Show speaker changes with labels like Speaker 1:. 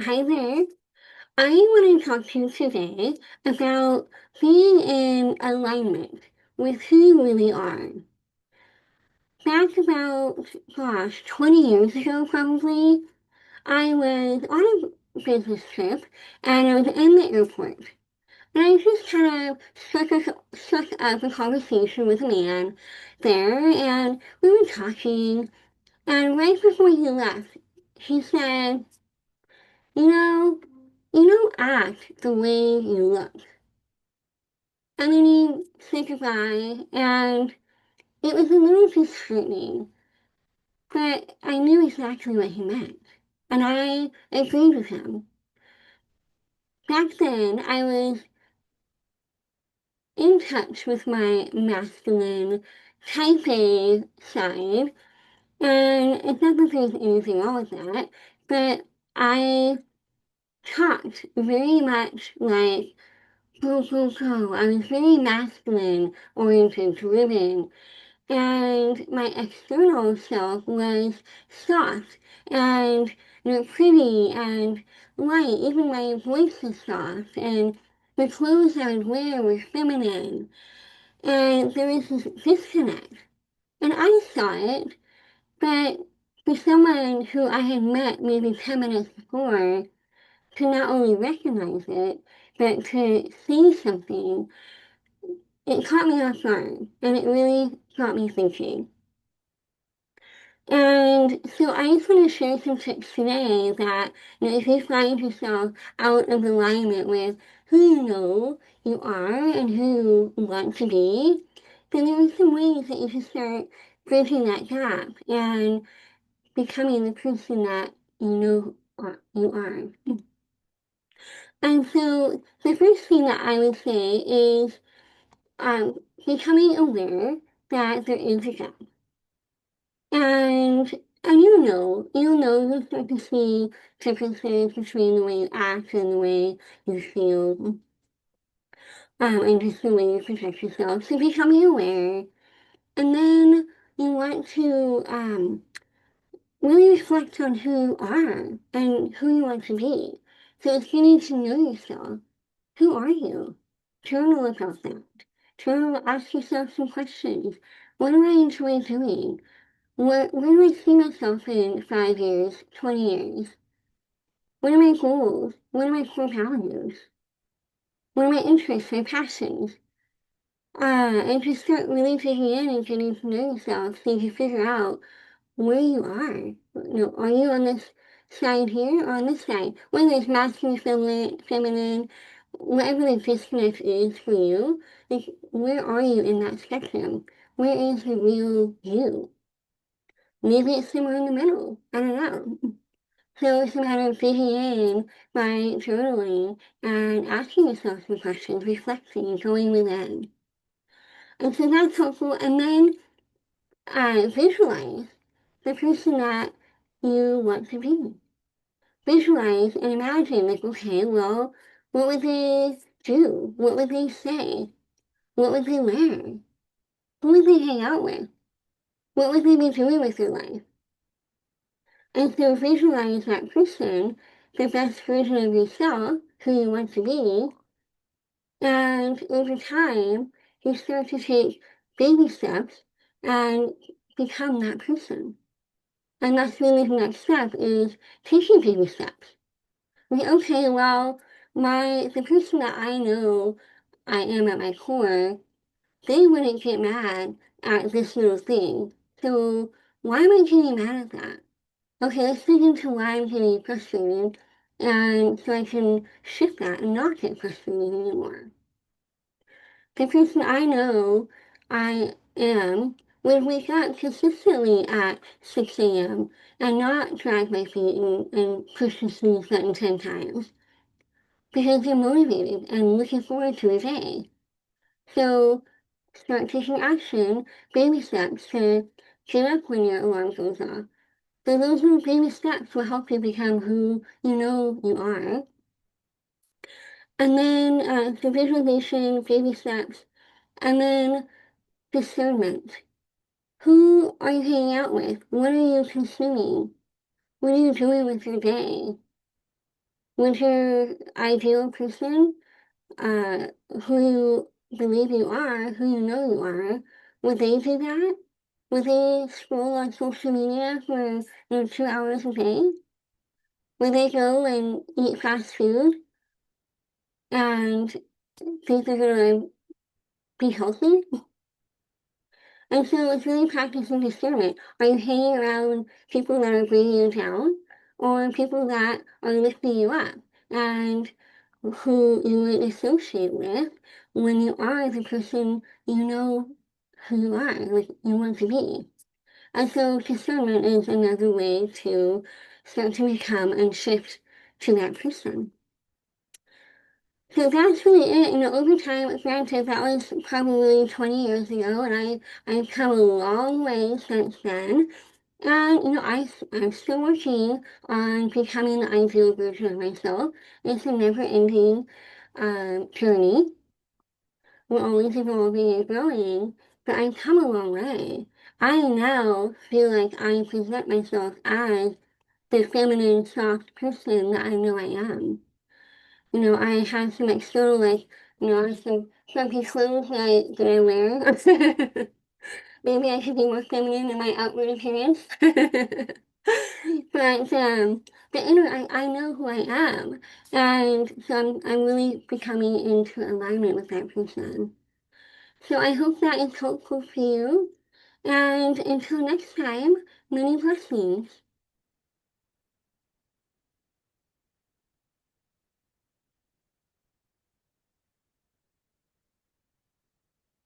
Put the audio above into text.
Speaker 1: Hi there. I want to talk to you today about being in alignment with who you really are. Back about, 20 years ago probably, I was on a business trip and I was in the airport. And I just kind of struck up a conversation with a man there and we were talking and right before he left, he said, you know, you don't act the way you look. And then he said goodbye, and it was a little disheartening, but I knew exactly what he meant. And I agreed with him. Back then, I was in touch with my masculine type A side, and it's not that there's anything wrong with that, but I talked very much like go, go, go. I was very masculine, oriented, driven, and my external self was soft and pretty and light. Even my voice was soft, and the clothes I would wear were feminine. And there was this disconnect, and I saw it, but for someone who I had met maybe 10 minutes before to not only recognize it, but to see something, it caught me off guard, and it really got me thinking. And so I just want to share some tips today that, if you find yourself out of alignment with who you are and who you want to be, then there are some ways that you can start bridging that gap and becoming the person that you are. And so the first thing that I would say is um, becoming aware that there is a gap. And you'll start to see differences between the way you act and the way you feel, and just the way you protect yourself. So becoming aware, and then you want to really reflect on who you are and who you want to be. So it's getting to know yourself. Who are you? Journal about that. Journal, ask yourself some questions. What do I enjoy doing? Where do I see myself in 5 years, 20 years? What are my goals? What are my core values? What are my interests, my passions? And to start really digging in and getting to know yourself so you can figure out where you are. Are you on this side here or on this side? Whether it's masculine, feminine, whatever the disconnect is for you, like where are you in that spectrum? Where is the real you? Maybe it's somewhere in the middle. I don't know. So it's a matter of digging in by journaling and asking yourself some questions, reflecting, going within. And so that's helpful. And then visualize the person that you want to be. Visualize and imagine, like, okay, well, what would they do? What would they say? What would they wear? Who would they hang out with? What would they be doing with their life? And so visualize that person, the best version of yourself, who you want to be, and over time, you start to take baby steps and become that person. And that's really the next step is taking baby steps. Like, okay, well, the person that I know I am at my core, they wouldn't get mad at this little thing. So why am I getting mad at that? Okay, let's dig into why I'm getting frustrated, and so I can shift that and not get frustrated anymore. The person I know I am would wake up consistently at 6 a.m. and not drag my feet and push the snooze button 10 times because they're motivated and looking forward to the day. So start taking action, baby steps to get up when your alarm goes off. So those little baby steps will help you become who you know you are. And then the visualization, baby steps, and then discernment. Who are you hanging out with? What are you consuming? What are you doing with your day? with your ideal person, uh, who you believe you are, who you know you are, would they do that? Would they scroll on social media for 2 hours a day? Would they go and eat fast food and think they're gonna be healthy? And so it's really practicing discernment. Are you hanging around people that are bringing you down or people that are lifting you up and who you would associate with when you are the person you know who you are, like you want to be? And so discernment is another way to start to become and shift to that person. So that's really it. Over time, granted, that was probably 20 years ago, and I've come a long way since then. And, I'm still working on becoming the ideal version of myself. It's a never-ending journey. We're always evolving and growing, but I've come a long way. I now feel like I present myself as the feminine, soft person that I know I am. I have some external, like, I have some funky clothes that I wear. Maybe I should be more feminine in my outward appearance. But the inner, I know who I am. And so I'm really becoming into alignment with that person. So I hope that is helpful for you. And until next time, many blessings.